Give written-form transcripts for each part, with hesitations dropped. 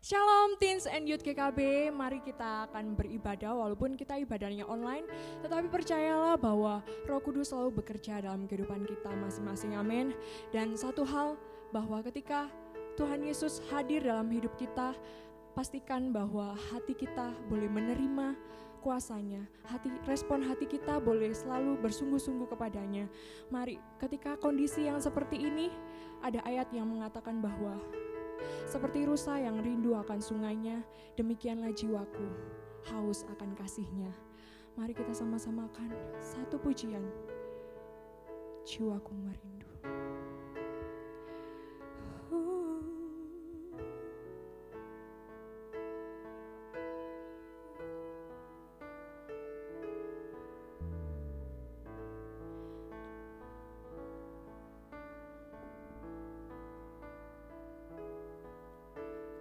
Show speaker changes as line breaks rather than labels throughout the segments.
Shalom Teens and Youth GKB, mari kita akan beribadah walaupun kita ibadahnya online, tetapi percayalah bahwa Roh Kudus selalu bekerja dalam kehidupan kita masing-masing, amin. Dan satu hal, bahwa ketika Tuhan Yesus hadir dalam hidup kita, pastikan bahwa hati kita boleh menerima kuasanya, respon hati kita boleh selalu bersungguh-sungguh kepadanya. Mari, ketika kondisi yang seperti ini, ada ayat yang mengatakan bahwa seperti rusa yang rindu akan sungainya, demikianlah jiwaku haus akan kasihnya. Mari kita sama-samakan satu pujian, jiwaku merindu.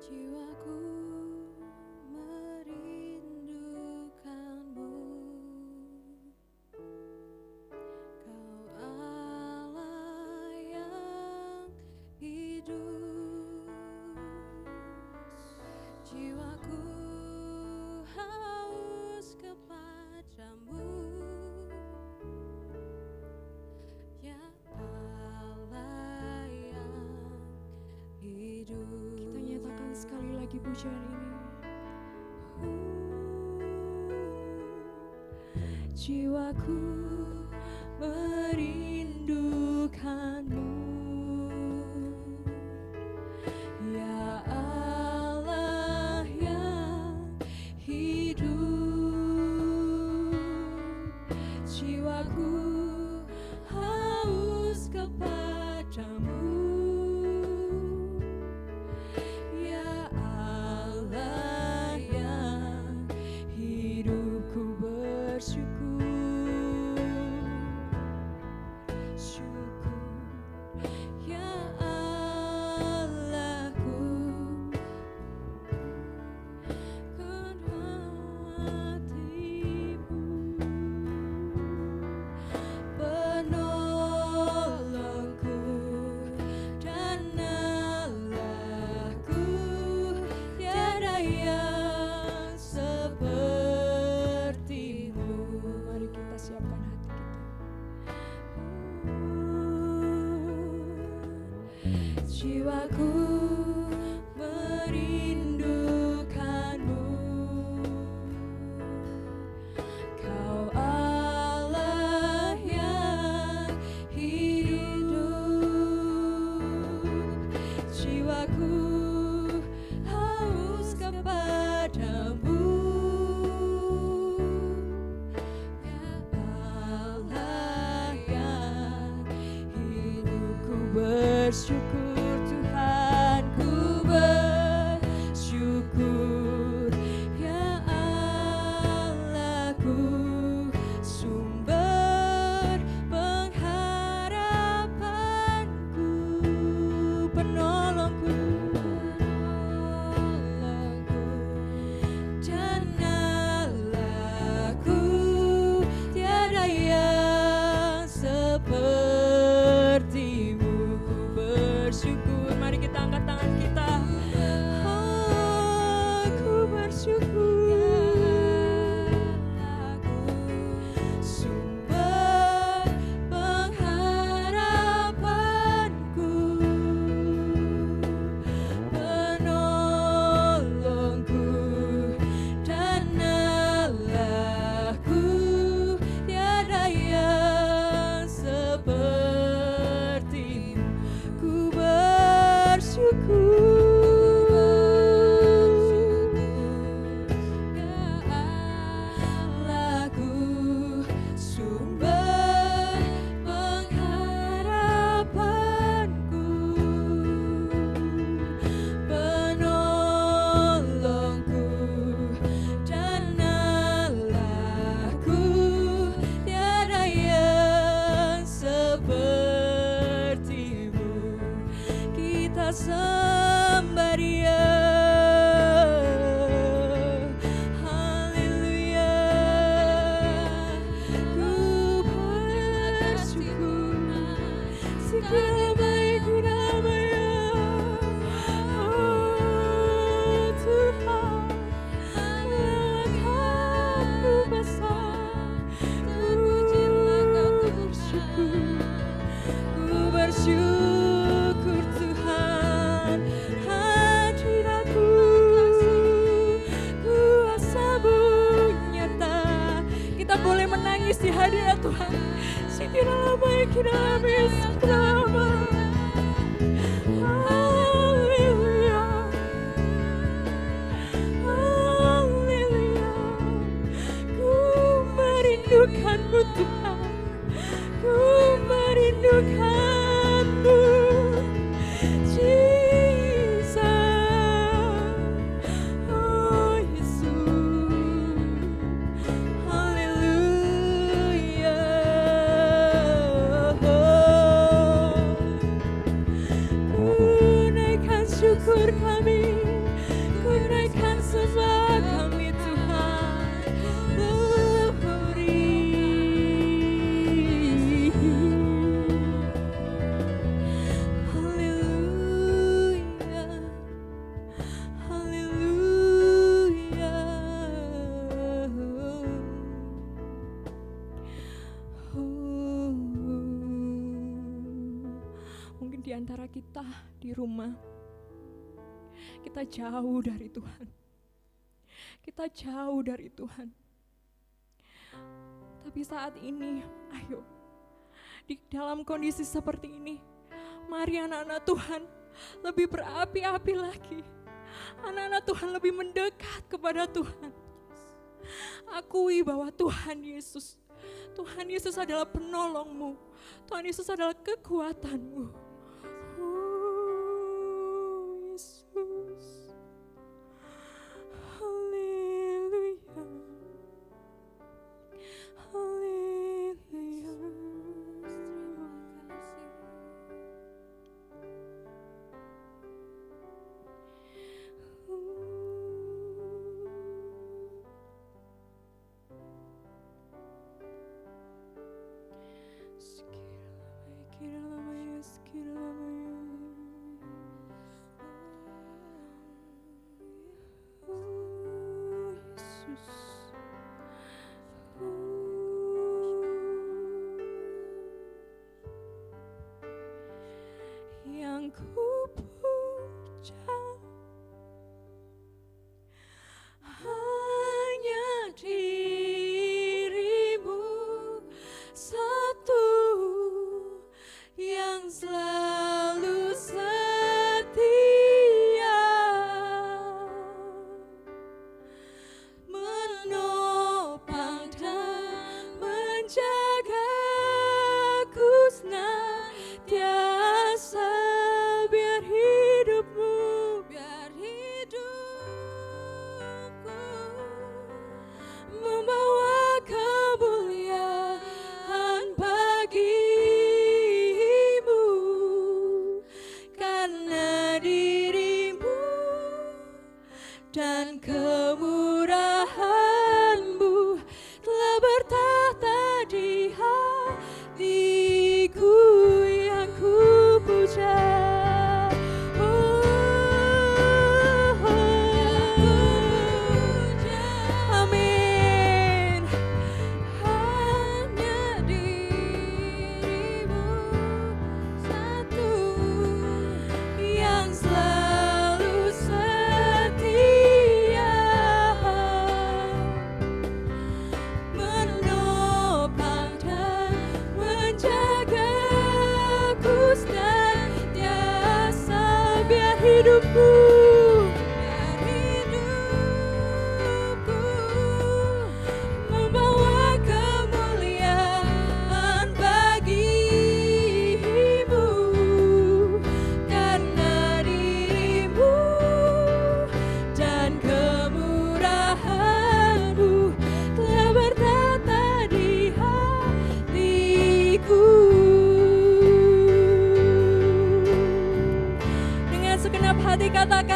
Jiwaku merindukanmu, Kau Allah yang hidup. Jiwaku haus kepadamu, ya Allah yang hidup.
Kita nyatakan sekali lagi pujian ini.
Jiwaku merindukanmu, ya Allah yang hidup. Jiwaku haus kepadamu, ya Allah yang hidupku bersyukur. Ya Allahku, kan hatimu, penolongku dan Allahku, tiada yang sepertimu.
Mari kita siapkan hati kita.
Jiwaku merindukanmu, Kau Allah yang hidup. Jiwaku haus kepadamu, ya Allah yang hidupku bersyukur. Tuhanku bersyukur, ya Allahku, sumber pengharapanku, penolongku, dan Allahku, tiada yang sepertimu. Ku bersyukur.
menangis di hadirat Tuhan. Sikiralama, kiralama, sikiralama. Haleluya. Haleluya. Ku merindukanmu Tuhan. Ku merindukanmu. Jesus. Oh Yesus. Haleluya. Ku naikkan syukur kami, ku naikkan sembah kami Tuhan. Haleluya. Haleluya. Mungkin di antara kita di rumah, kita jauh dari Tuhan. Kita jauh dari Tuhan. Tapi saat ini, ayo, di dalam kondisi seperti ini, mari anak-anak Tuhan lebih berapi-api lagi. Anak-anak Tuhan lebih mendekat kepada Tuhan. Akui bahwa Tuhan Yesus adalah penolongmu. Tuhan Yesus adalah kekuatanmu. Oh Yesus. Haleluya. Haleluya. Yang ku puja hanya dirimu satu yang selalu setia menopang dan menjagaku senantiasa. Biar hidupku membawa kemuliaan bagimu, karena dirimu dan kemurahanmu telah bertahta di hatiku. Yang ku puja. Hidupku, membawa kemuliaan bagimu, karena dirimu dan kemurahanmu telah bertahta di hatiku. Dengan segenap hati katakan,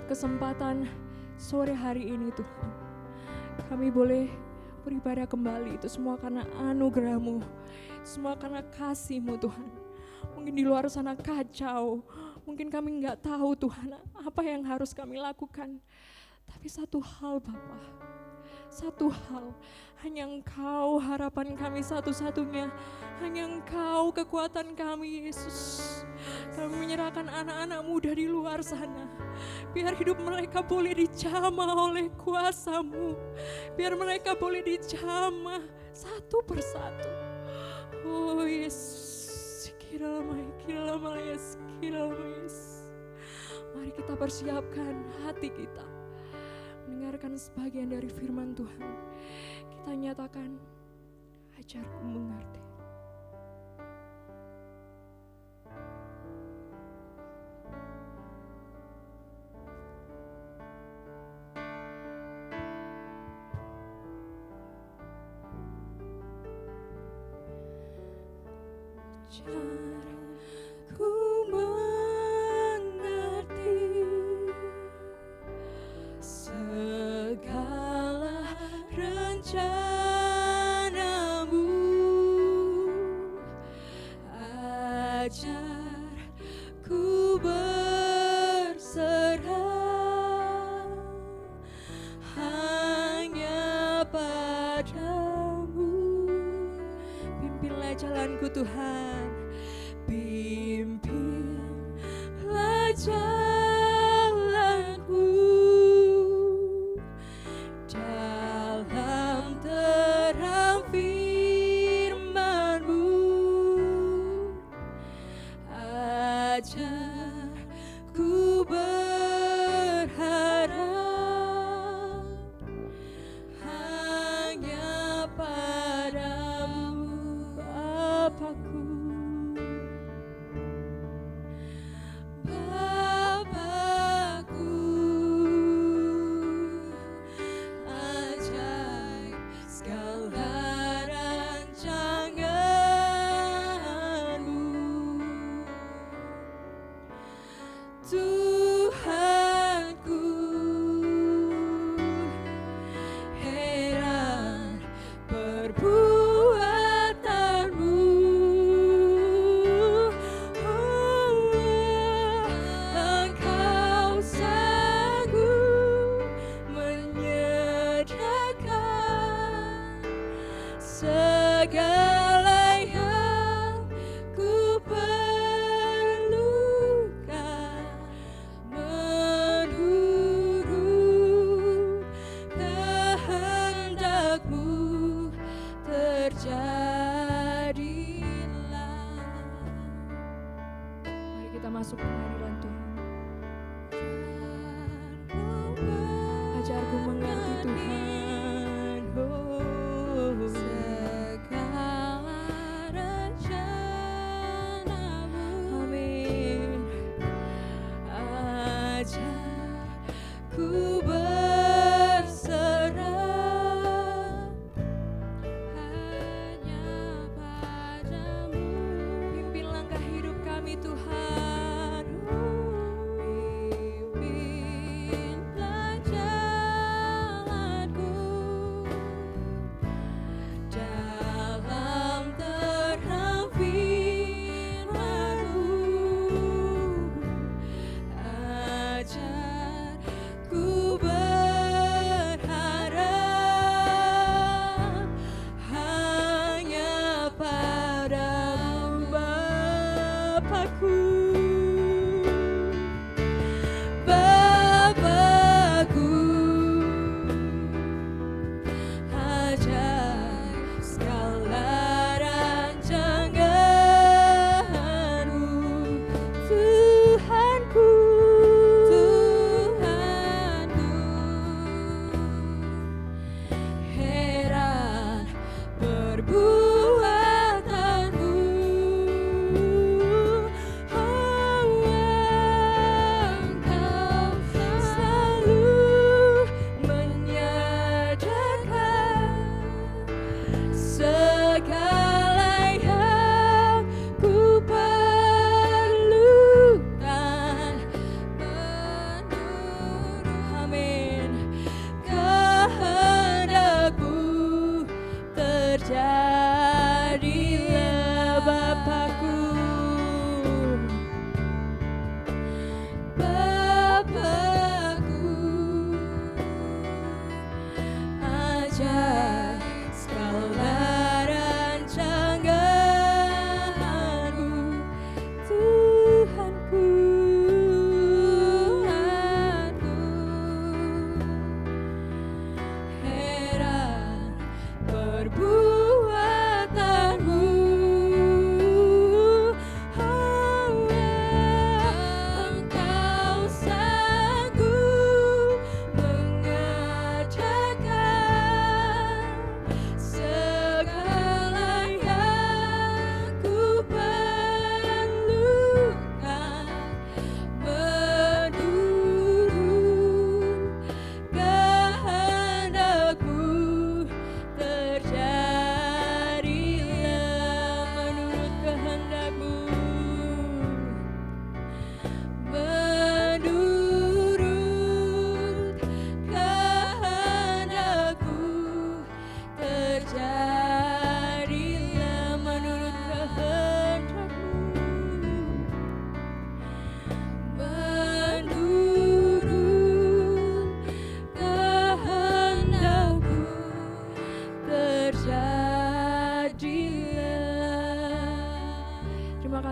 kesempatan sore hari ini Tuhan. Kami boleh beribadah kembali, itu semua karena anugerah-Mu, semua karena kasih-Mu Tuhan. Mungkin di luar sana kacau, mungkin kami nggak tahu Tuhan apa yang harus kami lakukan. Tapi satu hal Bapa, satu hal, hanya Engkau harapan kami satu-satunya, hanya Engkau kekuatan kami Yesus. Kami menyerahkan anak-anak muda di luar sana, biar hidup mereka boleh dijamah oleh kuasa-Mu, biar mereka boleh dijamah satu persatu. Oh Yesus, Yesus. Mari kita persiapkan hati kita mendengarkan sebagian dari firman Tuhan. Kita nyatakan, ajarku mengerti.
Ajarku mengerti segala rencana-Mu. Ajarku berserah hanya padamu.
Pimpinlah jalanku Tuhan,
Pimpinlah jalanku dalam terang firman-Mu. Ajarku berharap hanya padamu, Bapakku.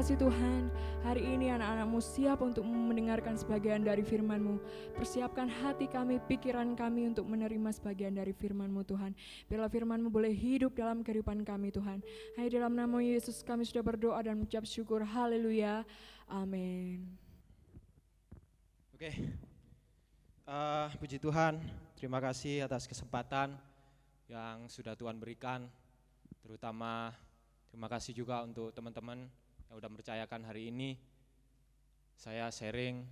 kasih Tuhan, hari ini anak-anak-Mu siap untuk mendengarkan sebagian dari firman-Mu. Persiapkan hati kami, pikiran kami untuk menerima sebagian dari firman-Mu Tuhan. Biarlah firman-Mu boleh hidup dalam kehidupan kami Tuhan. Hanya dalam nama Yesus kami sudah berdoa dan mengucap syukur. Haleluya. Amin.
Oke, puji Tuhan, terima kasih atas kesempatan yang sudah Tuhan berikan. Terutama terima kasih juga untuk teman-teman yang sudah mempercayakan hari ini saya sharing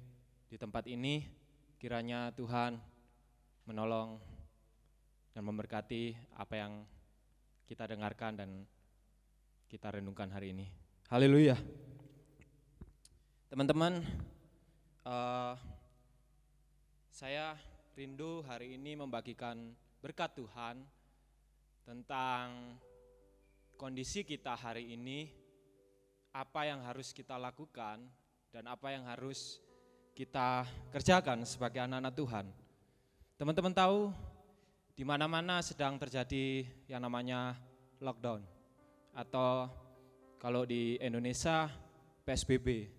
di tempat ini. Kiranya Tuhan menolong dan memberkati apa yang kita dengarkan dan kita renungkan hari ini. Haleluya. Teman-teman, saya rindu hari ini membagikan berkat Tuhan tentang kondisi kita hari ini, apa yang harus kita lakukan dan apa yang harus kita kerjakan sebagai anak-anak Tuhan. Teman-teman tahu di mana-mana sedang terjadi yang namanya lockdown atau kalau di Indonesia PSBB.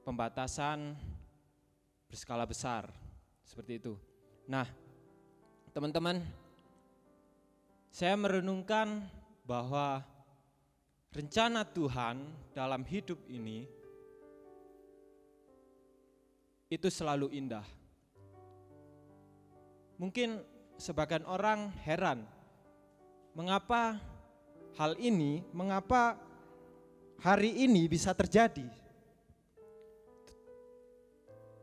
Pembatasan berskala besar seperti itu. Nah, teman-teman, saya merenungkan bahwa rencana Tuhan dalam hidup ini itu selalu indah. Mungkin sebagian orang heran, mengapa hari ini bisa terjadi.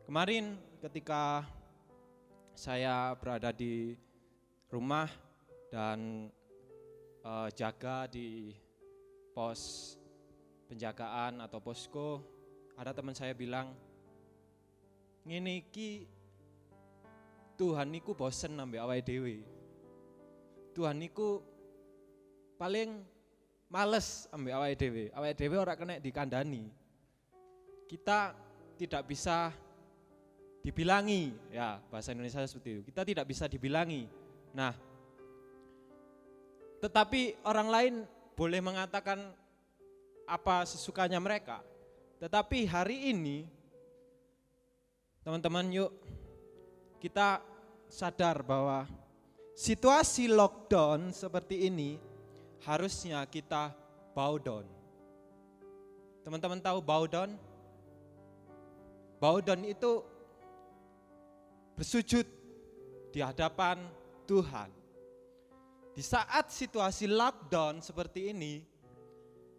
Kemarin ketika saya berada di rumah dan jaga di pos penjagaan atau posko, ada teman saya bilang, ngene iki Tuhan niku bosen nambah awake dhewe. Tuhan niku paling males ambek awake dhewe. Awake dhewe ora kena dikandani. Kita tidak bisa dibilangi, ya bahasa Indonesia seperti itu. Kita tidak bisa dibilangi. Nah, tetapi orang lain boleh mengatakan apa sesukanya mereka. Tetapi hari ini, teman-teman, yuk kita sadar bahwa situasi lockdown seperti ini harusnya kita bow down. Teman-teman tahu bow down? Bow down itu bersujud di hadapan Tuhan. Di saat situasi lockdown seperti ini,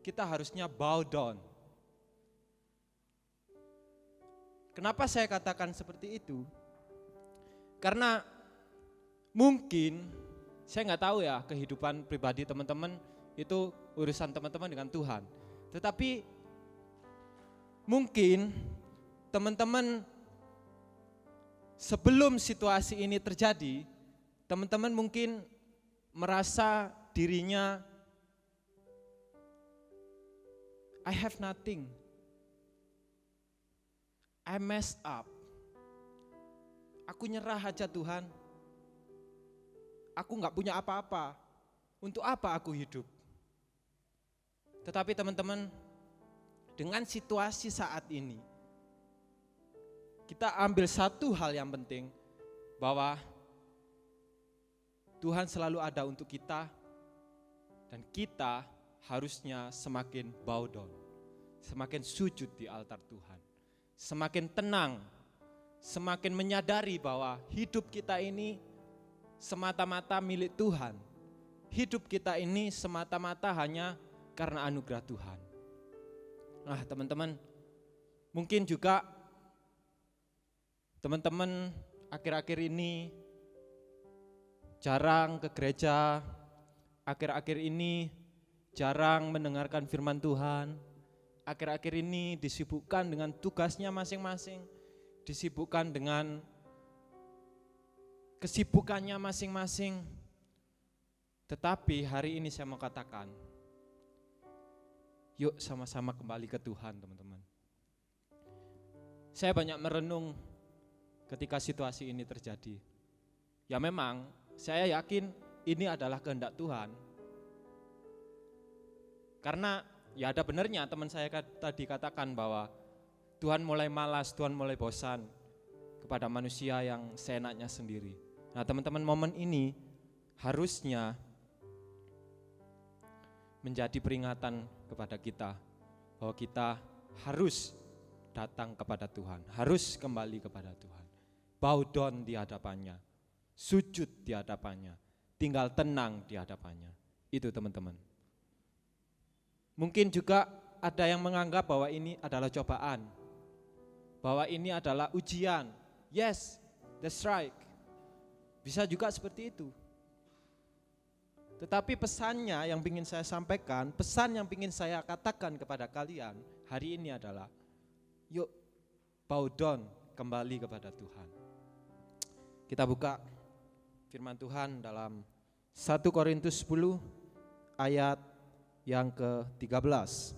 kita harusnya bow down. Kenapa saya katakan seperti itu? Karena mungkin, saya nggak tahu ya kehidupan pribadi teman-teman itu urusan teman-teman dengan Tuhan. Tetapi mungkin teman-teman sebelum situasi ini terjadi, teman-teman mungkin merasa dirinya I have nothing, I messed up, aku nyerah aja Tuhan, aku gak punya apa-apa, untuk apa aku hidup. Tetapi teman-teman, dengan situasi saat ini, kita ambil satu hal yang penting, bahwa Tuhan selalu ada untuk kita, dan kita harusnya semakin bow down, semakin sujud di altar Tuhan, semakin tenang, semakin menyadari bahwa hidup kita ini semata-mata milik Tuhan. Hidup kita ini semata-mata hanya karena anugerah Tuhan. Nah teman-teman, mungkin juga teman-teman akhir-akhir ini jarang ke gereja, akhir-akhir ini jarang mendengarkan firman Tuhan, akhir-akhir ini disibukkan dengan tugasnya masing-masing, disibukkan dengan kesibukannya masing-masing. Tetapi hari ini saya mau katakan, yuk sama-sama kembali ke Tuhan teman-teman. Saya banyak merenung ketika situasi ini terjadi. Ya memang saya yakin ini adalah kehendak Tuhan. Karena ya ada benernya teman saya tadi katakan bahwa Tuhan mulai malas, Tuhan mulai bosan kepada manusia yang seenaknya sendiri. Nah teman-teman, momen ini harusnya menjadi peringatan kepada kita bahwa kita harus datang kepada Tuhan, harus kembali kepada Tuhan, bow down di hadapannya, sujud di hadapannya, tinggal tenang di hadapannya. Itu teman-teman. Mungkin juga ada yang menganggap bahwa ini adalah cobaan, bahwa ini adalah ujian. Yes, that's right. Bisa juga seperti itu. Tetapi pesannya yang ingin saya sampaikan, pesan yang ingin saya katakan kepada kalian hari ini adalah, yuk bow down kembali kepada Tuhan. Kita buka firman Tuhan dalam 1 Korintus 10 ayat yang ke-13.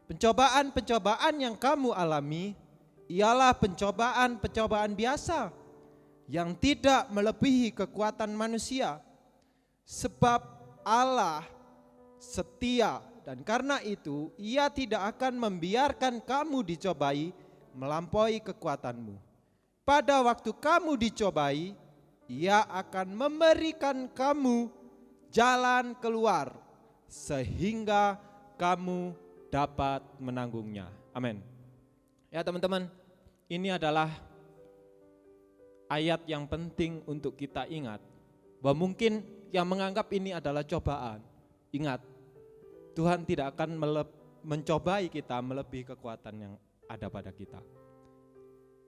Pencobaan-pencobaan yang kamu alami ialah pencobaan-pencobaan biasa yang tidak melebihi kekuatan manusia. Sebab Allah setia dan karena itu Ia tidak akan membiarkan kamu dicobai melampaui kekuatanmu. Pada waktu kamu dicobai, Ia akan memberikan kamu jalan keluar sehingga kamu dapat menanggungnya. Amin. Ya teman-teman, ini adalah ayat yang penting untuk kita ingat. Bahwa mungkin yang menganggap ini adalah cobaan, ingat, Tuhan tidak akan mencobai kita melebihi kekuatan yang ada pada kita.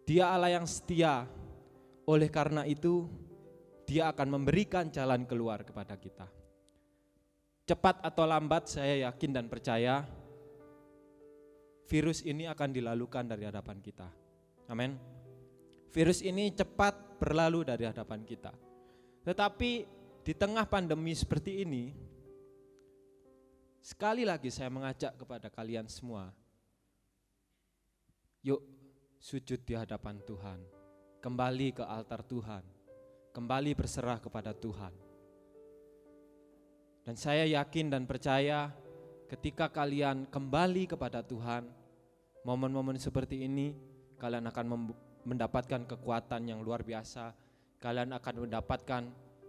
Dia Allah yang setia, oleh karena itu Dia akan memberikan jalan keluar kepada kita. Cepat atau lambat saya yakin dan percaya virus ini akan dilalukan dari hadapan kita. Amin. Virus ini cepat berlalu dari hadapan kita. Tetapi di tengah pandemi seperti ini, sekali lagi saya mengajak kepada kalian semua, yuk sujud di hadapan Tuhan, kembali ke altar Tuhan, kembali berserah kepada Tuhan. Dan saya yakin dan percaya ketika kalian kembali kepada Tuhan, momen-momen seperti ini kalian akan mendapatkan kekuatan yang luar biasa, kalian akan mendapatkan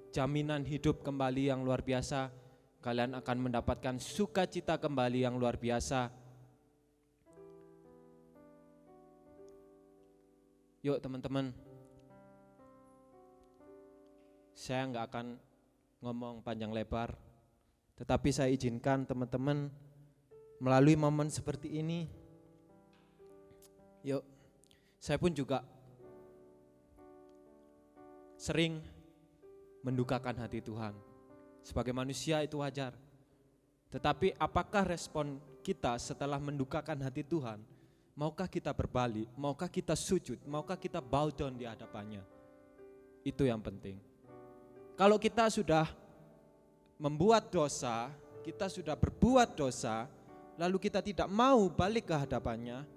jaminan hidup kembali yang luar biasa, kalian akan mendapatkan sukacita kembali yang luar biasa. Yuk teman-teman, saya nggak akan ngomong panjang lebar, tetapi saya izinkan teman-teman melalui momen seperti ini, yuk saya pun juga sering mendukakan hati Tuhan. Sebagai manusia itu wajar. Tetapi apakah respon kita setelah mendukakan hati Tuhan? Maukah kita berbalik? Maukah kita sujud? Maukah kita bow down di hadapannya? Itu yang penting. Kalau kita sudah membuat dosa, kita sudah berbuat dosa, lalu kita tidak mau balik ke hadapannya,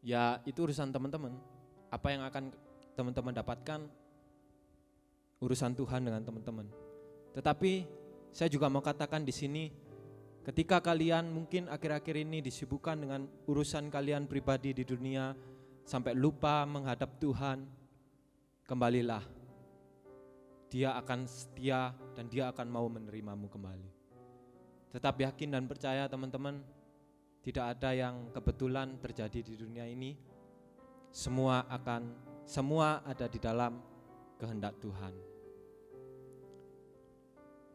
ya itu urusan teman-teman. Apa yang akan teman-teman dapatkan urusan Tuhan dengan teman-teman. Tetapi saya juga mau katakan di sini, ketika kalian mungkin akhir-akhir ini disibukkan dengan urusan kalian pribadi di dunia sampai lupa menghadap Tuhan, kembalilah. Dia akan setia dan Dia akan mau menerimamu kembali. Tetap yakin dan percaya teman-teman, tidak ada yang kebetulan terjadi di dunia ini. Semua ada di dalam kehendak Tuhan.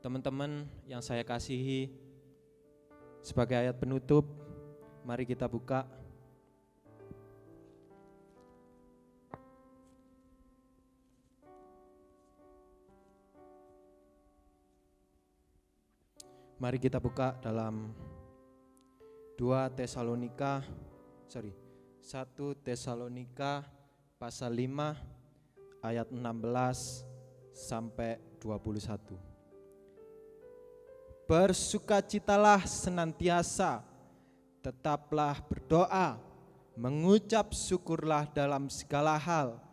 Teman-teman yang saya kasihi, sebagai ayat penutup, mari kita buka dalam 1 Tesalonika pasal 5 ayat 16 sampai 21. Bersukacitalah senantiasa, tetaplah berdoa, mengucap syukurlah dalam segala hal,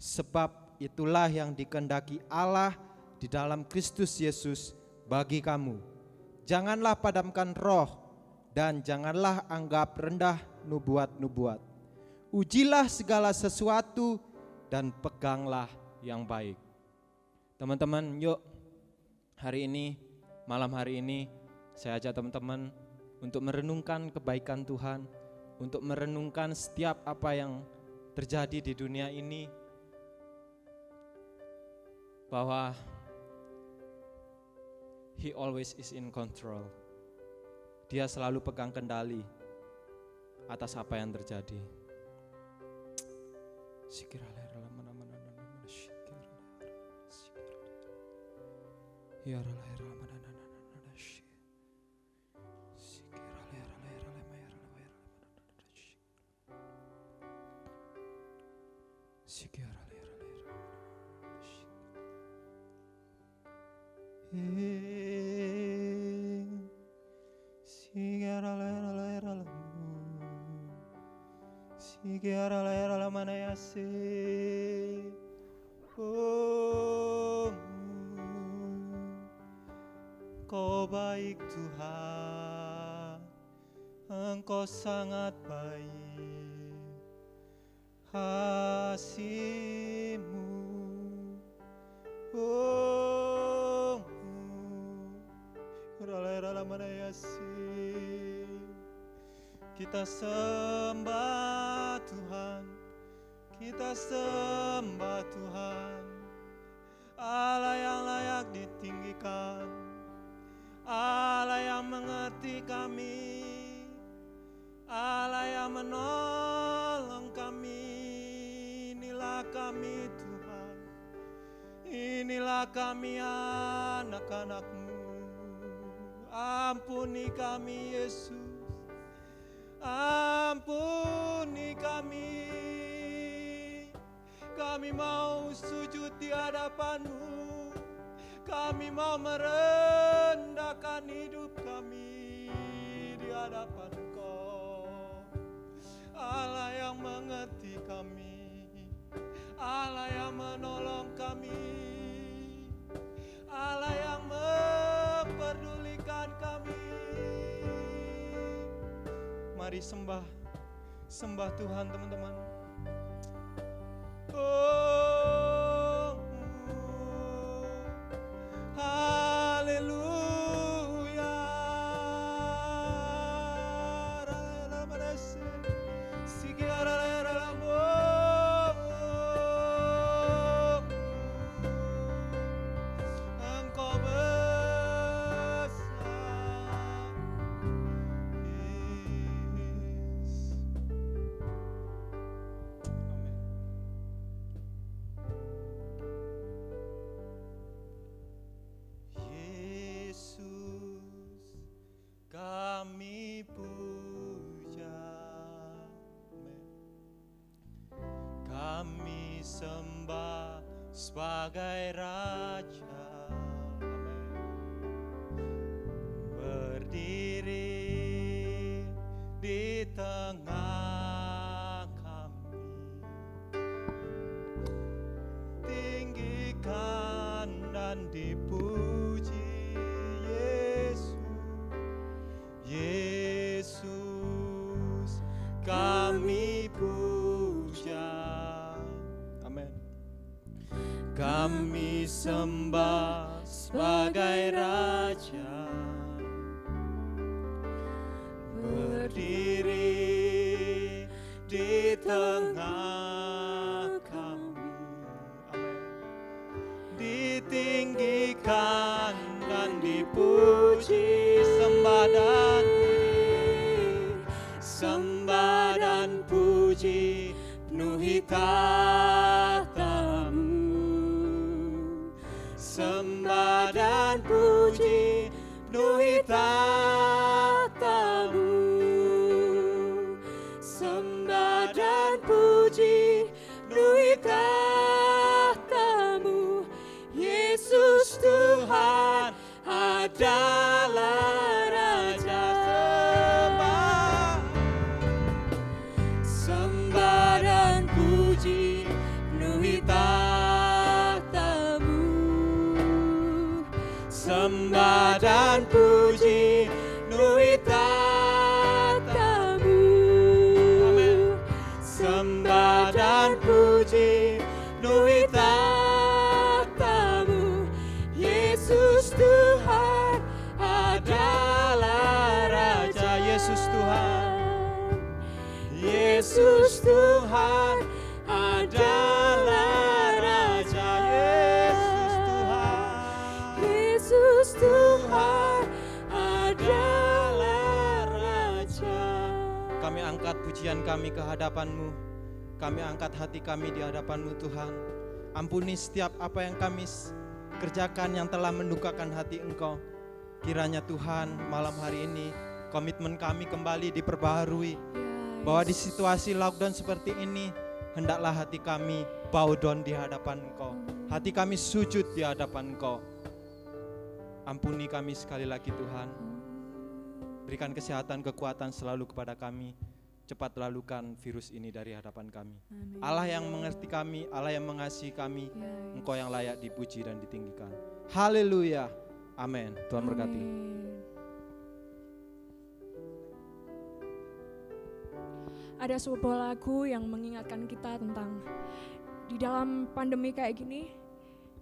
sebab itulah yang dikehendaki Allah di dalam Kristus Yesus bagi kamu. Janganlah padamkan roh dan janganlah anggap rendah nubuat-nubuat. Ujilah segala sesuatu dan peganglah yang baik. Teman-teman, yuk hari ini, malam hari ini saya ajak teman-teman untuk merenungkan kebaikan Tuhan, untuk merenungkan setiap apa yang terjadi di dunia ini, bahwa He always is in control. Dia selalu pegang kendali atas apa yang terjadi.
Kau baik Tuhan, Engkau sangat baik, kasih-Mu kita sembah Tuhan, kita sembah Tuhan, Allah yang layak ditinggikan, Allah yang mengerti kami, Allah yang menolong kami. Inilah kami Tuhan, inilah kami anak-anak-Mu. Ampuni kami Yesus, ampuni kami. Kami mau sujud di hadapan-Mu, kami mau merendahkan hidup kami di hadapan Engkau. Allah yang mengerti kami, Allah yang menolong kami, Allah yang memperdulikan kami. Mari sembah Tuhan teman-teman. Oh, haleluya. Engkau besar. Kami puja, kami sembah sebagai Raja, berdiri di tengah kami, tinggikan dan dipuji Yesus, kami puja, amin. Kami sembah sebagai Raja, berdiri di tengah kami, amin. Ditinggikan dan dipuji, sembah dan puji penuhi tahta-Mu. Sembah dan puji penuhi tahta-Mu. Sembah dan puji penuhi tahta-Mu. Yesus Tuhan adalah Raja. Sembah dan puji penuhi tahta-Mu. Sembah dan puji
ke hadapan-Mu. Kami angkat hati kami di hadapan-Mu Tuhan. Ampuni setiap apa yang kami kerjakan yang telah mendukakan hati Engkau. Kiranya Tuhan malam hari ini komitmen kami kembali diperbaharui. Bahwa di situasi lockdown seperti ini, hendaklah hati kami bow down di hadapan Engkau. Hati kami sujud di hadapan Engkau. Ampuni kami sekali lagi Tuhan. Berikan kesehatan, kekuatan selalu kepada kami. Cepat lalukan virus ini dari hadapan kami.
Amin.
Allah yang mengerti kami, Allah yang mengasihi kami,
Yes.
Engkau yang layak dipuji dan ditinggikan. Haleluya. Amin. Tuhan berkati.
Amin.
Ada sebuah lagu yang mengingatkan kita tentang di dalam pandemi kayak gini,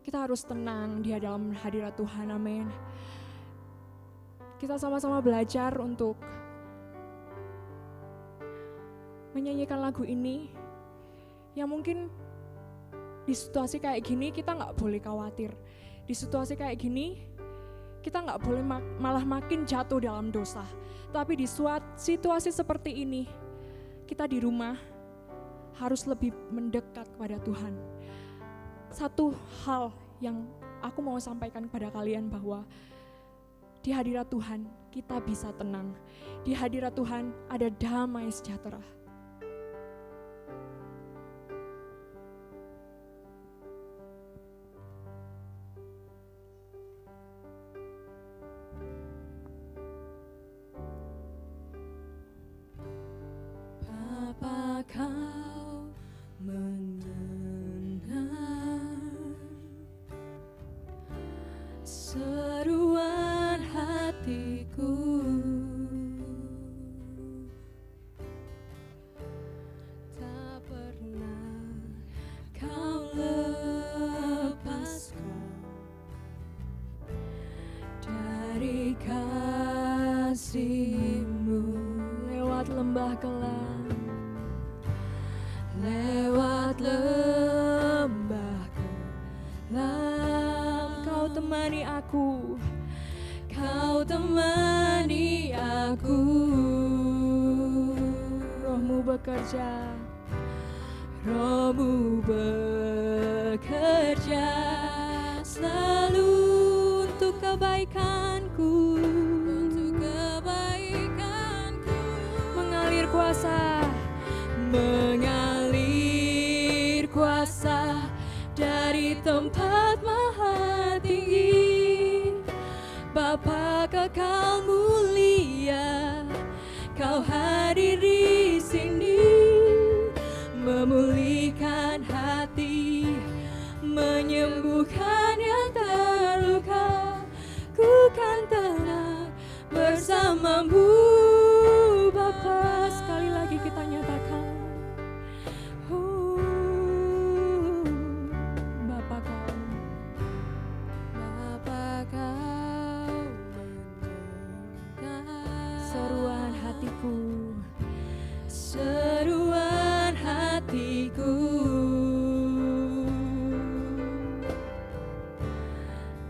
kita harus tenang di dalam hadirat Tuhan, amin. Kita sama-sama belajar untuk menyanyikan lagu ini, yang mungkin di situasi kayak gini kita gak boleh khawatir. Di situasi kayak gini, kita gak boleh malah makin jatuh dalam dosa. Tapi di situasi seperti ini, kita di rumah harus lebih mendekat kepada Tuhan. Satu hal yang aku mau sampaikan kepada kalian bahwa di hadirat Tuhan kita bisa tenang. Di hadirat Tuhan ada damai sejahtera.
Bapa kau mendengar seruan hatiku, tak pernah kau lepaskan dari kasih-Mu.
Lewat lembah kelam,
Lewat lembah kelam,
Kau temani aku.
Kau temani aku.
Roh-Mu bekerja,
Roh-Mu bekerja selalu untuk kebaikanku, untuk kebaikanku.
mengalir kuasa,
mengalir kuasa dari tempat maha tinggi. Bapa kekal mulia, Kau hadir di sini, memulihkan hati, menyembuhkan yang terluka. Ku kan tenang bersama-Mu, Bapa.
sekali lagi kita nyatakan, Bapa Kau.
Bapa kau mendengar
Seruan hatiku,
seruan hatiku,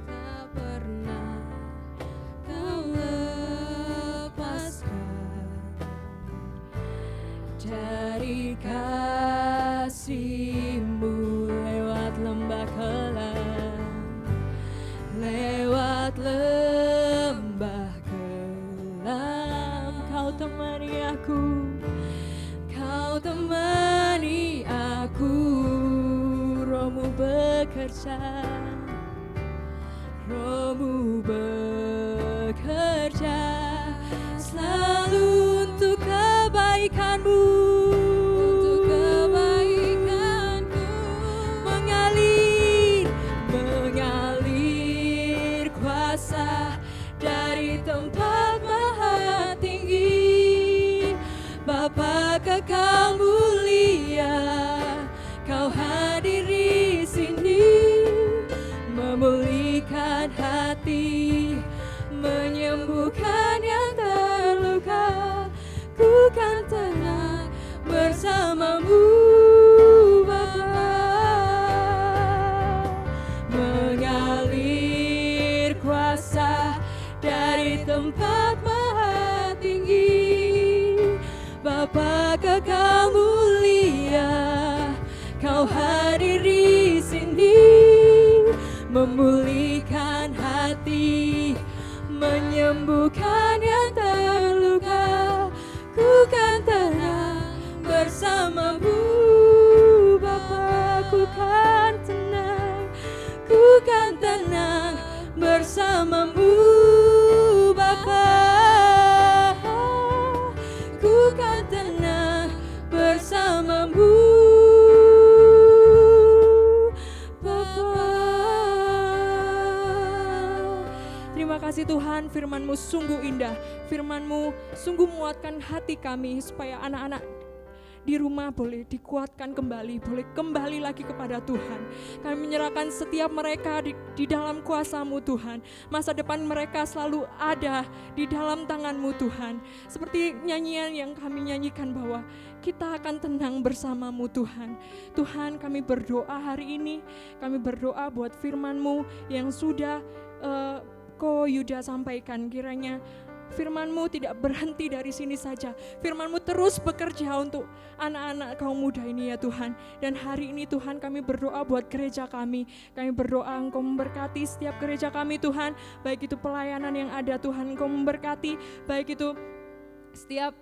tak pernah kau lepaskan dari kasih-Mu. Lewat lembah kelam, lewat lembah kelam, Kau temani aku, Kau temani aku. Roh-Mu bekerja, Roh-Mu bekerja selalu untuk kebaikan-Mu, untuk kebaikan-Ku. Mengalir kuasa dari tempat maha tinggi. Bapa kekal mulia, Kau hadir di sini, memulihkan hati, menyembuhkan yang terluka. hadir di sini, memulihkan hati, menyembuhkan yang terluka. Ku kan tenang bersamamu Bapa, ku kan tenang, ku kan tenang bersamamu Bapa, ku kan tenang bersamamu Bapa. Terima kasih Tuhan, firman-Mu sungguh indah, firman-Mu sungguh menguatkan hati kami supaya anak-anak di rumah boleh dikuatkan kembali, boleh kembali lagi kepada Tuhan. Kami menyerahkan setiap mereka di dalam kuasa-Mu Tuhan. Masa depan mereka selalu ada di dalam tangan-Mu Tuhan. Seperti nyanyian yang kami nyanyikan bahwa kita akan tenang bersama-Mu Tuhan. Tuhan, kami berdoa hari ini, kami berdoa buat firman-Mu yang sudah Ko Yuda sampaikan, kiranya firman-Mu tidak berhenti dari sini saja. Firman-Mu terus bekerja untuk anak-anak kaum muda ini ya Tuhan. Dan hari ini Tuhan kami berdoa buat gereja kami. Kami berdoa Engkau memberkati setiap gereja kami Tuhan. Baik itu pelayanan yang ada Tuhan Engkau memberkati. Baik itu setiap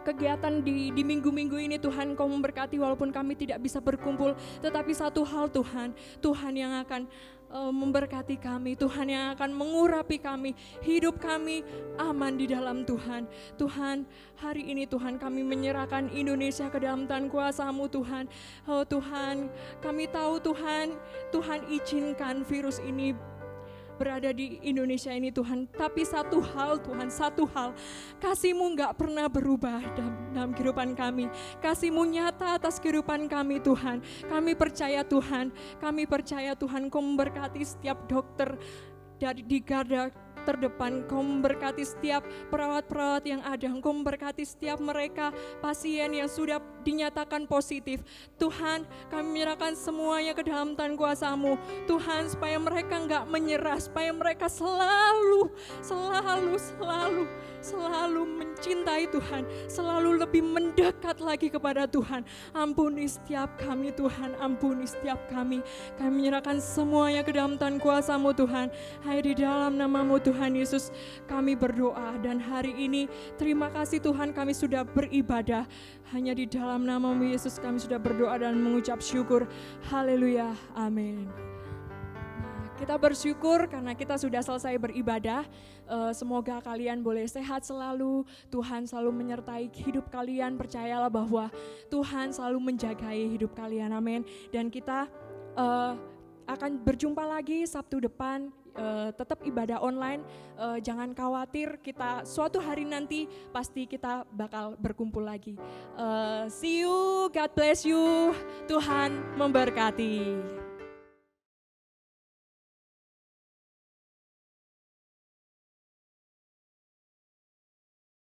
kegiatan di minggu-minggu ini Tuhan Engkau memberkati walaupun kami tidak bisa berkumpul. Tetapi satu hal Tuhan, Tuhan yang akan memberkati kami, Tuhan yang akan mengurapi kami, hidup kami aman di dalam Tuhan. Tuhan, hari ini Tuhan kami menyerahkan Indonesia ke dalam tangan kuasa-Mu Tuhan. Oh Tuhan, kami tahu Tuhan, Tuhan izinkan virus ini berada di Indonesia ini Tuhan. Tapi satu hal Tuhan, satu hal, kasih-Mu gak pernah berubah dalam kehidupan kami. kasih-Mu nyata atas kehidupan kami Tuhan. Kami percaya Tuhan, Kau memberkati setiap dokter di garda terdepan. Kau memberkati setiap perawat-perawat yang ada. Kau memberkati setiap mereka pasien yang sudah dinyatakan positif. Tuhan, kami menyerahkan semuanya ke dalam tangan kuasa-Mu Tuhan, supaya mereka enggak menyerah, supaya mereka selalu mencintai Tuhan, selalu lebih mendekat lagi kepada Tuhan. Ampuni setiap kami Tuhan, ampuni setiap kami. Kami menyerahkan semuanya ke dalam tangan kuasa-Mu Tuhan. Hanya di dalam nama-Mu Tuhan Yesus kami berdoa, dan hari ini terima kasih Tuhan kami sudah beribadah. Hanya di dalam nama-Mu Yesus kami sudah berdoa dan mengucap syukur. Haleluya, amin. Kita bersyukur karena kita sudah selesai beribadah. Semoga kalian boleh sehat selalu. Tuhan selalu menyertai hidup kalian. Percayalah bahwa Tuhan selalu menjagai hidup kalian. Amin. Dan kita akan berjumpa lagi Sabtu depan. Tetap ibadah online. Jangan khawatir, kita suatu hari nanti pasti kita bakal berkumpul lagi. See you, God bless you. Tuhan memberkati.